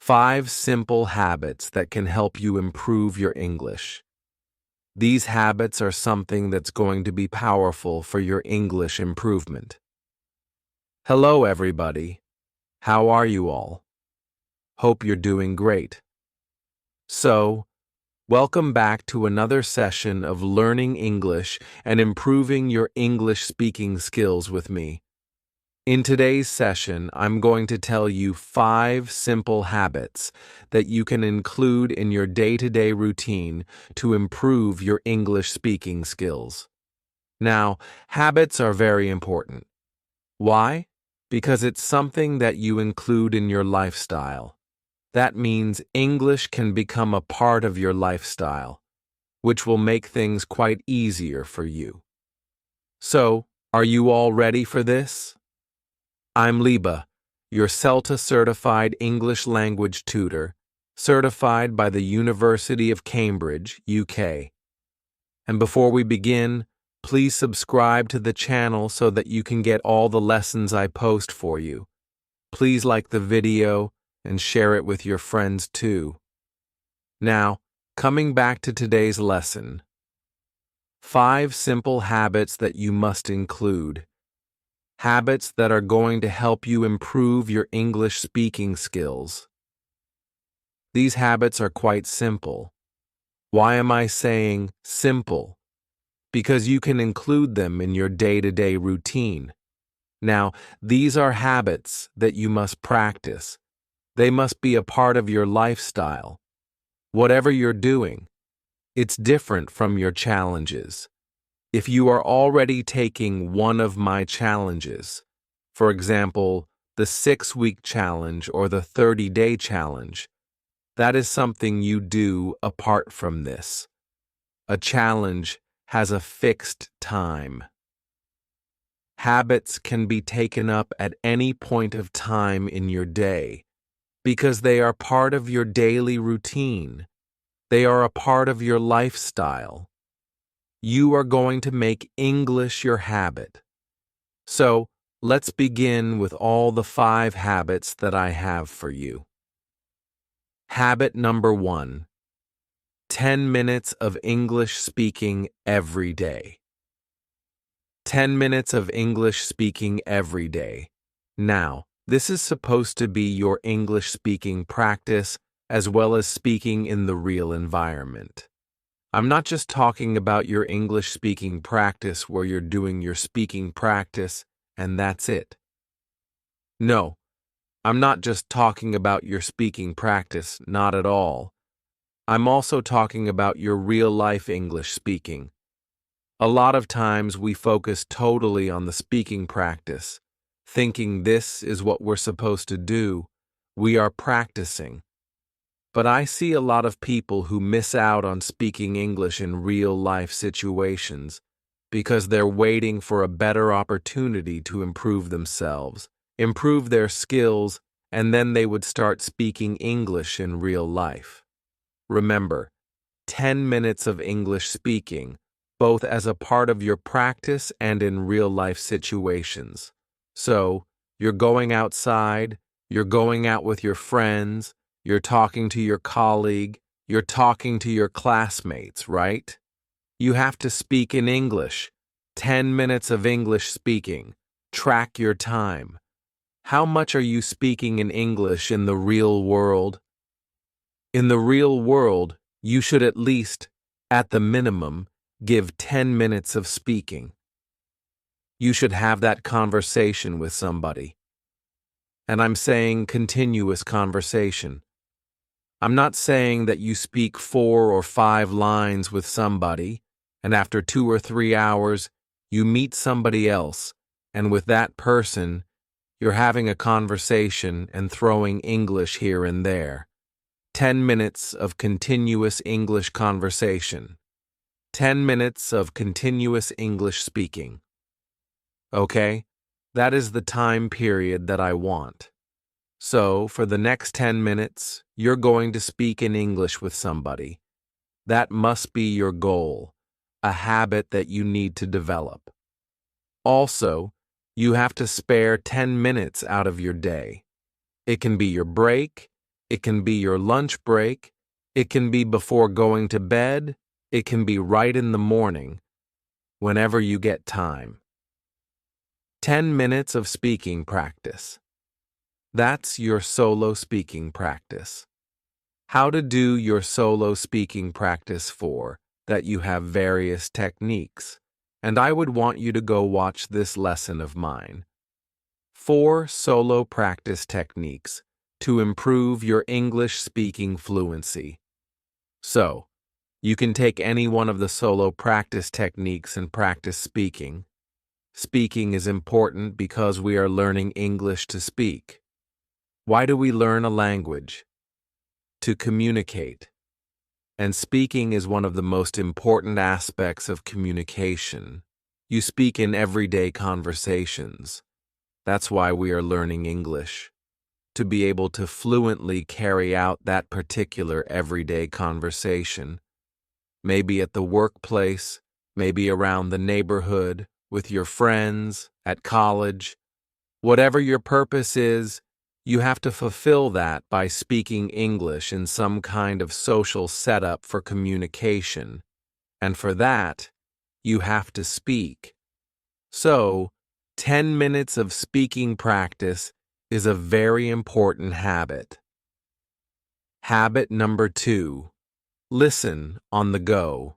5 simple habits that can help you improve your English. These habits are something that's going to be powerful for your English improvement. Hello, everybody. How are you all? Hope you're doing great. So, welcome back to another session of learning English and improving your English speaking skills with me. In today's session, I'm going to tell you 5 simple habits that you can include in your day-to-day routine to improve your English speaking skills. Now, habits are very important. Why? Because it's something that you include in your lifestyle. That means English can become a part of your lifestyle, which will make things quite easier for you. So, are you all ready for this? I'm Liba, your CELTA-certified English language tutor, certified by the University of Cambridge, UK. And before we begin, please subscribe to the channel so that you can get all the lessons I post for you. Please like the video and share it with your friends too. Now, coming back to today's lesson. 5 simple habits that you must include. Habits that are going to help you improve your English speaking skills. These habits are quite simple. Why am I saying simple? Because you can include them in your day-to-day routine. Now, these are habits that you must practice. They must be a part of your lifestyle. Whatever you're doing, it's different from your challenges. If you are already taking one of my challenges, for example, the 6-week challenge or the 30-day challenge, that is something you do apart from this. A challenge has a fixed time. Habits can be taken up at any point of time in your day because they are part of your daily routine. They are a part of your lifestyle. You are going to make English your habit. So, let's begin with all the 5 habits that I have for you. Habit number 1. 10 minutes of English speaking every day. 10 minutes of English speaking every day. Now, this is supposed to be your English speaking practice as well as speaking in the real environment. I'm not just talking about your English speaking practice where you're doing your speaking practice and that's it. No, I'm not just talking about your speaking practice, not at all. I'm also talking about your real-life English speaking. A lot of times we focus totally on the speaking practice, thinking this is what we're supposed to do. We are practicing. But I see a lot of people who miss out on speaking English in real-life situations because they're waiting for a better opportunity to improve themselves, improve their skills, and then they would start speaking English in real life. Remember, 10 minutes of English speaking, both as a part of your practice and in real-life situations. So, you're going outside, you're going out with your friends, you're talking to your colleague, you're talking to your classmates, right? You have to speak in English. 10 minutes of English speaking. Track your time. How much are you speaking in English in the real world? In the real world, you should at least, at the minimum, give 10 minutes of speaking. You should have that conversation with somebody. And I'm saying continuous conversation. I'm not saying that you speak 4 or 5 lines with somebody, and after 2 or 3 hours, you meet somebody else, and with that person, you're having a conversation and throwing English here and there. 10 minutes of continuous English conversation. 10 minutes of continuous English speaking. Okay? That is the time period that I want. So, for the next 10 minutes, you're going to speak in English with somebody. That must be your goal, a habit that you need to develop. Also, you have to spare 10 minutes out of your day. It can be your break, It can be your lunch break. It can be before going to bed. It can be right in the morning, whenever you get time. 10 minutes of speaking practice. That's your solo speaking practice. How to do your solo speaking practice for that you have various techniques, and I would want you to go watch this lesson of mine. 4 solo practice techniques to improve your English speaking fluency. So, you can take any one of the solo practice techniques and practice speaking. Speaking is important because we are learning English to speak. Why do we learn a language? To communicate. And speaking is one of the most important aspects of communication. You speak in everyday conversations. That's why we are learning English. To be able to fluently carry out that particular everyday conversation. Maybe at the workplace, maybe around the neighborhood, with your friends, at college. Whatever your purpose is, you have to fulfill that by speaking English in some kind of social setup for communication. And for that, you have to speak. So, 10 minutes of speaking practice is a very important habit. Habit number 2. Listen on the go.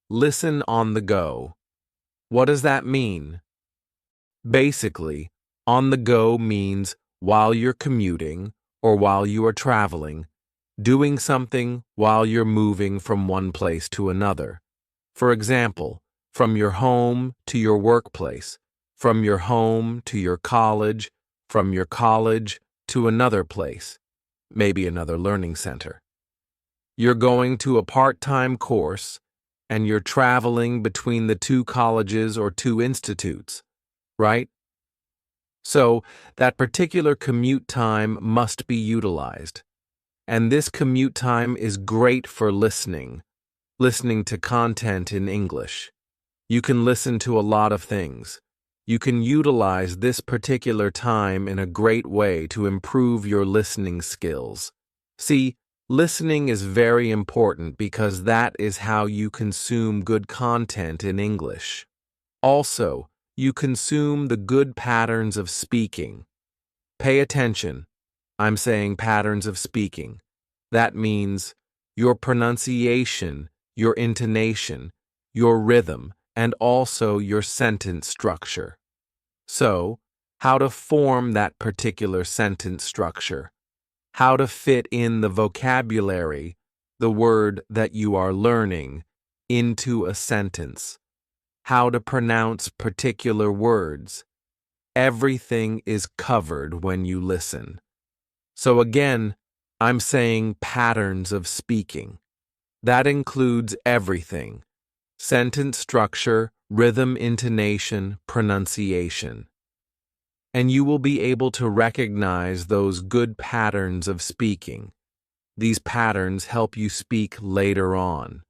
Listen on the go. What does that mean? Basically, on the go means while you're commuting or while you are traveling, doing something while you're moving from one place to another. For example, from your home to your workplace, from your home to your college, from your college to another place, maybe another learning center. You're going to a part-time course, and you're traveling between the 2 colleges or 2 institutes, right? So, that particular commute time must be utilized. And this commute time is great for listening to content in English. You can listen to a lot of things. You can utilize this particular time in a great way to improve your listening skills. See, listening is very important because that is how you consume good content in English. Also, you consume the good patterns of speaking. Pay attention. I'm saying patterns of speaking. That means your pronunciation, your intonation, your rhythm, and also your sentence structure. So, how to form that particular sentence structure. How to fit in the vocabulary, the word that you are learning, into a sentence. How to pronounce particular words. Everything is covered when you listen. So again, I'm saying patterns of speaking. That includes everything. Sentence structure, rhythm, intonation, pronunciation. And you will be able to recognize those good patterns of speaking. These patterns help you speak later on.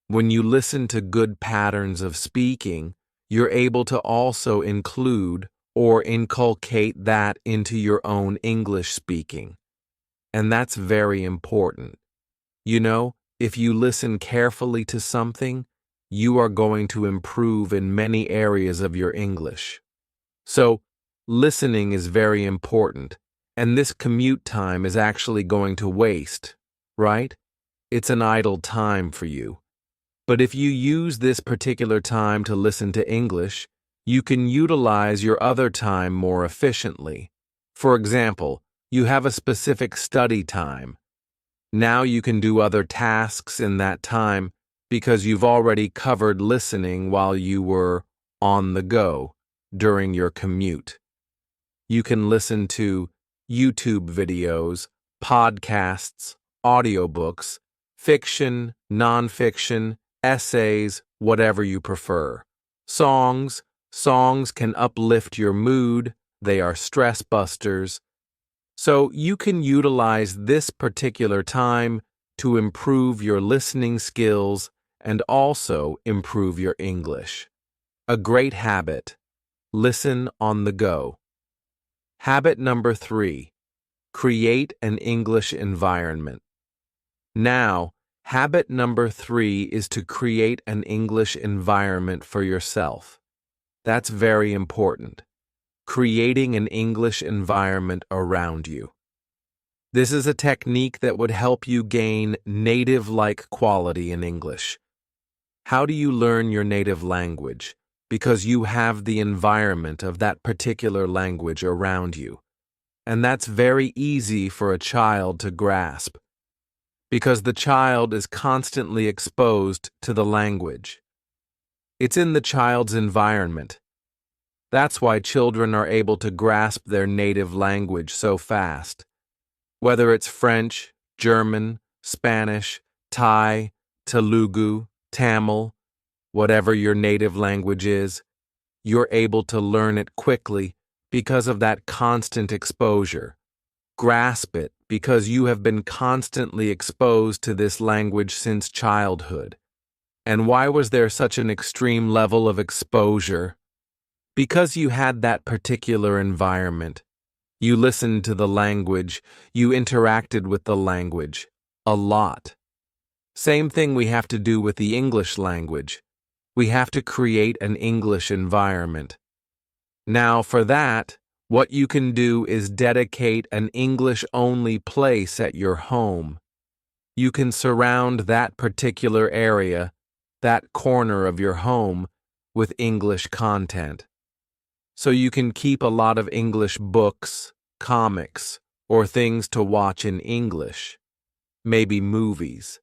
When you listen to good patterns of speaking, you're able to also include or inculcate that into your own English speaking. And that's very important. You know, if you listen carefully to something, you are going to improve in many areas of your English. So, listening is very important, and this commute time is actually going to waste, right? It's an idle time for you. But if you use this particular time to listen to English, you can utilize your other time more efficiently. For example, you have a specific study time. Now you can do other tasks in that time because you've already covered listening while you were on the go during your commute. You can listen to YouTube videos, podcasts, audiobooks, fiction, nonfiction, essays, whatever you prefer. Songs can uplift your mood, they are stress busters. So you can utilize this particular time to improve your listening skills and also improve your English. A great habit. Listen on the go. Habit number 3. Create an English environment. Now, habit number 3 is to create an English environment for yourself. That's very important. Creating an English environment around you. This is a technique that would help you gain native-like quality in English. How do you learn your native language? Because you have the environment of that particular language around you. And that's very easy for a child to grasp, because the child is constantly exposed to the language. It's in the child's environment. That's why children are able to grasp their native language so fast. Whether it's French, German, Spanish, Thai, Telugu, Tamil, whatever your native language is, you're able to learn it quickly because of that constant exposure. Grasp it because you have been constantly exposed to this language since childhood. And why was there such an extreme level of exposure? Because you had that particular environment. You listened to the language, you interacted with the language a lot. Same thing we have to do with the English language. We have to create an English environment. Now, for that, what you can do is dedicate an English-only place at your home. You can surround that particular area, that corner of your home, with English content. So you can keep a lot of English books, comics, or things to watch in English. Maybe movies.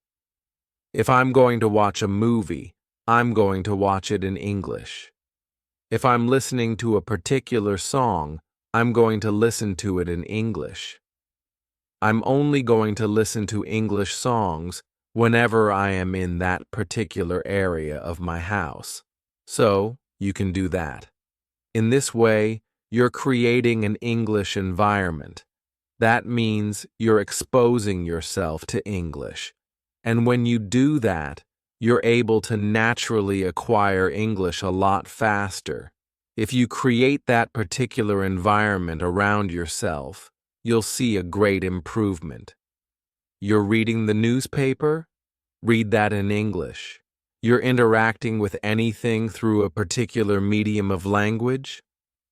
If I'm going to watch a movie, I'm going to watch it in English. If I'm listening to a particular song, I'm going to listen to it in English. I'm only going to listen to English songs whenever I am in that particular area of my house. So, you can do that. In this way, you're creating an English environment. That means you're exposing yourself to English. And when you do that, you're able to naturally acquire English a lot faster. If you create that particular environment around yourself, you'll see a great improvement. You're reading the newspaper? Read that in English. You're interacting with anything through a particular medium of language?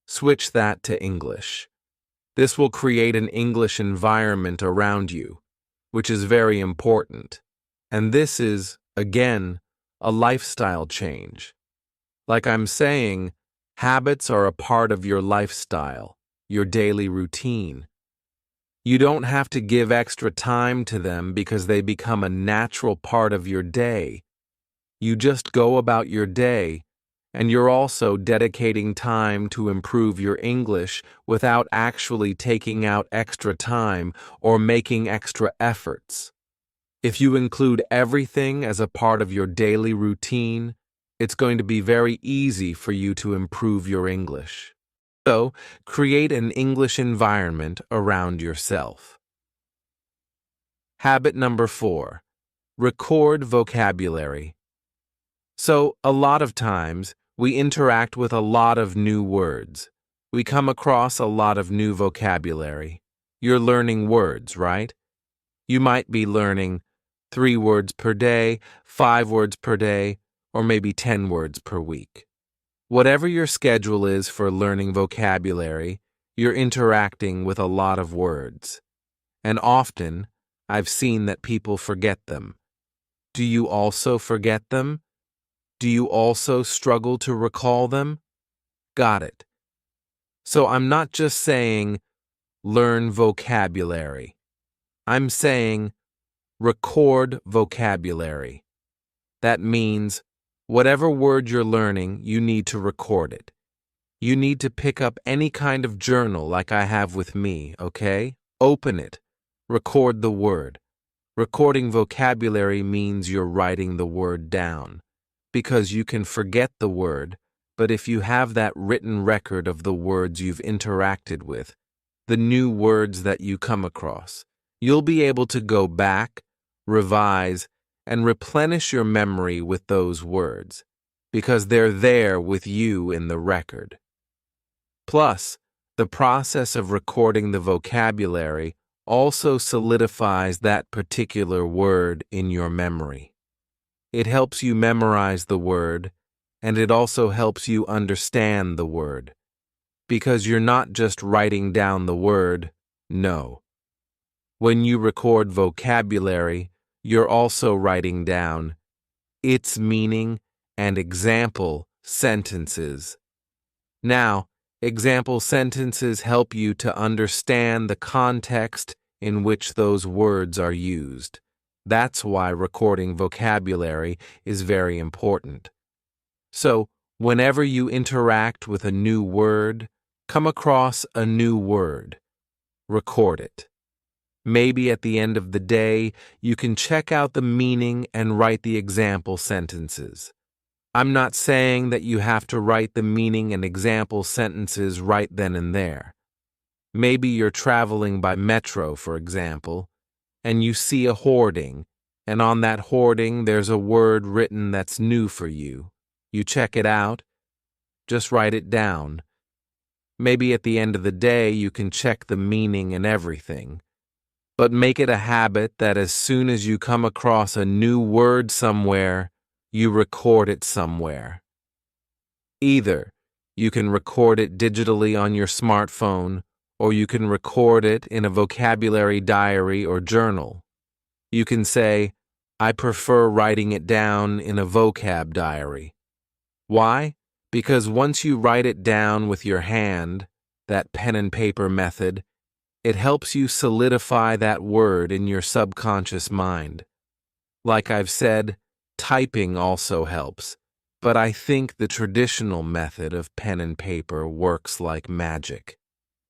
Switch that to English. This will create an English environment around you, which is very important. And this is, again, a lifestyle change. Like I'm saying, habits are a part of your lifestyle, your daily routine. You don't have to give extra time to them because they become a natural part of your day. You just go about your day, and you're also dedicating time to improve your English without actually taking out extra time or making extra efforts. If you include everything as a part of your daily routine, it's going to be very easy for you to improve your English. So, create an English environment around yourself. Habit number 4. Record vocabulary. So, a lot of times, we interact with a lot of new words. We come across a lot of new vocabulary. You're learning words, right? You might be learning 3 words per day, 5 words per day, or maybe 10 words per week. Whatever your schedule is for learning vocabulary, you're interacting with a lot of words. And often, I've seen that people forget them. Do you also forget them? Do you also struggle to recall them? Got it. So I'm not just saying, learn vocabulary. I'm saying, record vocabulary. That means, whatever word you're learning, you need to record it. You need to pick up any kind of journal like I have with me, okay? Open it. Record the word. Recording vocabulary means you're writing the word down. Because you can forget the word, but if you have that written record of the words you've interacted with, the new words that you come across, you'll be able to go back, revise, and replenish your memory with those words, because they're there with you in the record. Plus, the process of recording the vocabulary also solidifies that particular word in your memory. It helps you memorize the word, and it also helps you understand the word, because you're not just writing down the word, no. When you record vocabulary, you're also writing down its meaning and example sentences. Now, example sentences help you to understand the context in which those words are used. That's why recording vocabulary is very important. So, whenever you interact with a new word, come across a new word, record it. Maybe at the end of the day, you can check out the meaning and write the example sentences. I'm not saying that you have to write the meaning and example sentences right then and there. Maybe you're traveling by metro, for example, and you see a hoarding, and on that hoarding there's a word written that's new for you. You check it out, just write it down. Maybe at the end of the day you can check the meaning and everything. But make it a habit that as soon as you come across a new word somewhere, you record it somewhere. Either you can record it digitally on your smartphone, or you can record it in a vocabulary diary or journal. You can say, I prefer writing it down in a vocab diary. Why? Because once you write it down with your hand, that pen and paper method, it helps you solidify that word in your subconscious mind. Like I've said, typing also helps, but I think the traditional method of pen and paper works like magic.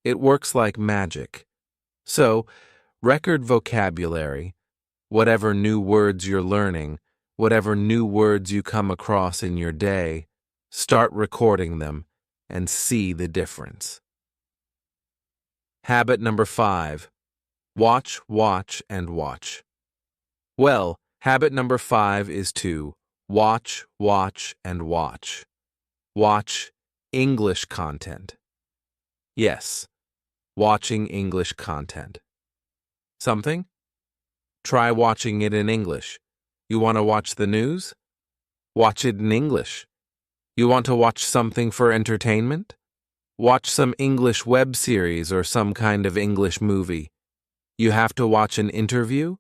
It works like magic. So, record vocabulary, whatever new words you're learning, whatever new words you come across in your day, start recording them and see the difference. Habit number 5. Watch, watch, and watch. Well, habit number 5 is to watch, watch, and watch. Watch English content. Yes, watching English content. Something? Try watching it in English. You want to watch the news? Watch it in English. You want to watch something for entertainment? Watch some English web series or some kind of English movie. You have to watch an interview?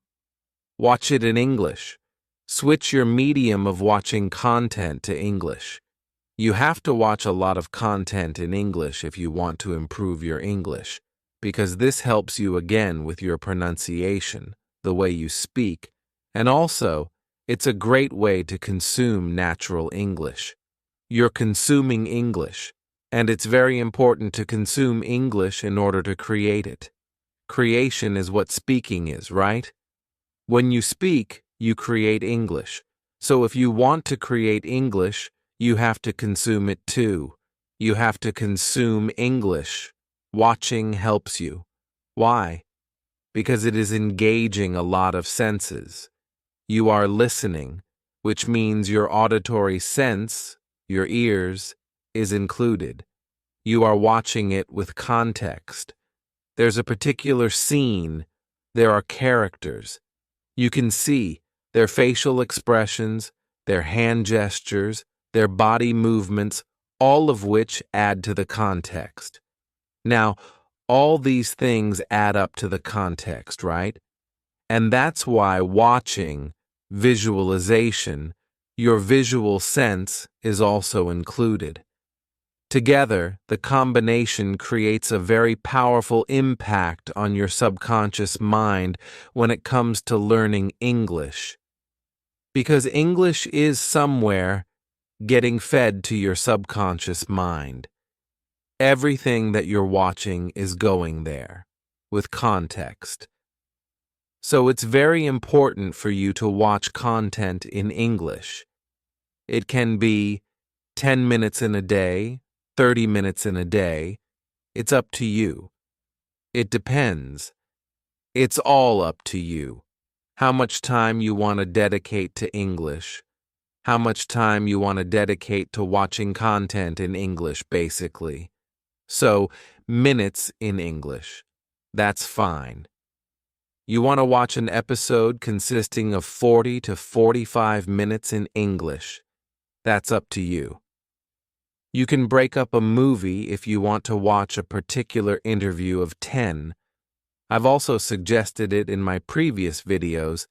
Watch it in English. Switch your medium of watching content to English. You have to watch a lot of content in English if you want to improve your English, because this helps you again with your pronunciation, the way you speak, and also, it's a great way to consume natural English. You're consuming English, and it's very important to consume English in order to create it. Creation is what speaking is, right? When you speak, you create English. So if you want to create English, you have to consume it too. You have to consume English. Watching helps you. Why? Because it is engaging a lot of senses. You are listening, which means your auditory sense, your ears, is included. You are watching it with context. There's a particular scene. There are characters. You can see their facial expressions, their hand gestures, their body movements, all of which add to the context. Now, all these things add up to the context, right? And that's why watching, visualization, your visual sense is also included. Together, the combination creates a very powerful impact on your subconscious mind when it comes to learning English. Because English is somewhere getting fed to your subconscious mind. Everything that you're watching is going there, with context. So it's very important for you to watch content in English. It can be 10 minutes in a day, 30 minutes in a day. It's up to you. It depends. It's all up to you. How much time you want to dedicate to English. How much time you want to dedicate to watching content in English, basically. So, minutes in English. That's fine. You want to watch an episode consisting of 40 to 45 minutes in English. That's up to you. You can break up a movie if you want to watch a particular interview of 10. I've also suggested it in my previous videos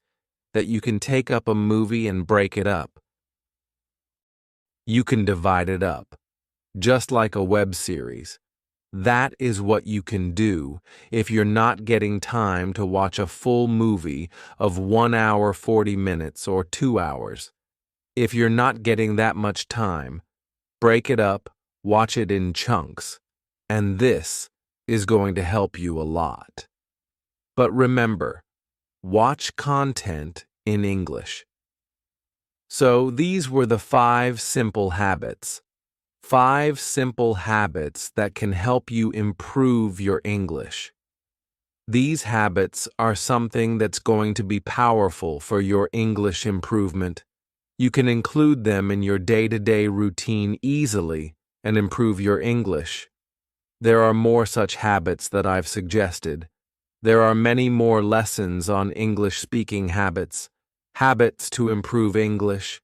that you can take up a movie and break it up. You can divide it up, just like a web series. That is what you can do if you're not getting time to watch a full movie of 1 hour 40 minutes or 2 hours. If you're not getting that much time, break it up, watch it in chunks, and this is going to help you a lot. But remember, watch content in English. So these were the 5 simple habits. 5 simple habits that can help you improve your English. These habits are something that's going to be powerful for your English improvement. You can include them in your day-to-day routine easily and improve your English. There are more such habits that I've suggested. There are many more lessons on English speaking habits, habits to improve English.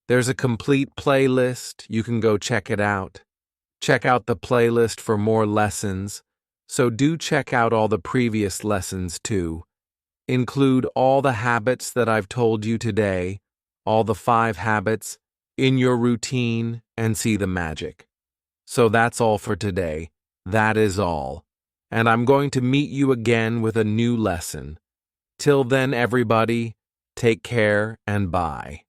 There's a complete playlist. You can go check it out. Check out the playlist for more lessons. So do check out all the previous lessons too. Include all the habits that I've told you today, all the 5 habits, in your routine and see the magic. So that's all for today. That is all. And I'm going to meet you again with a new lesson. Till then, everybody, take care and bye.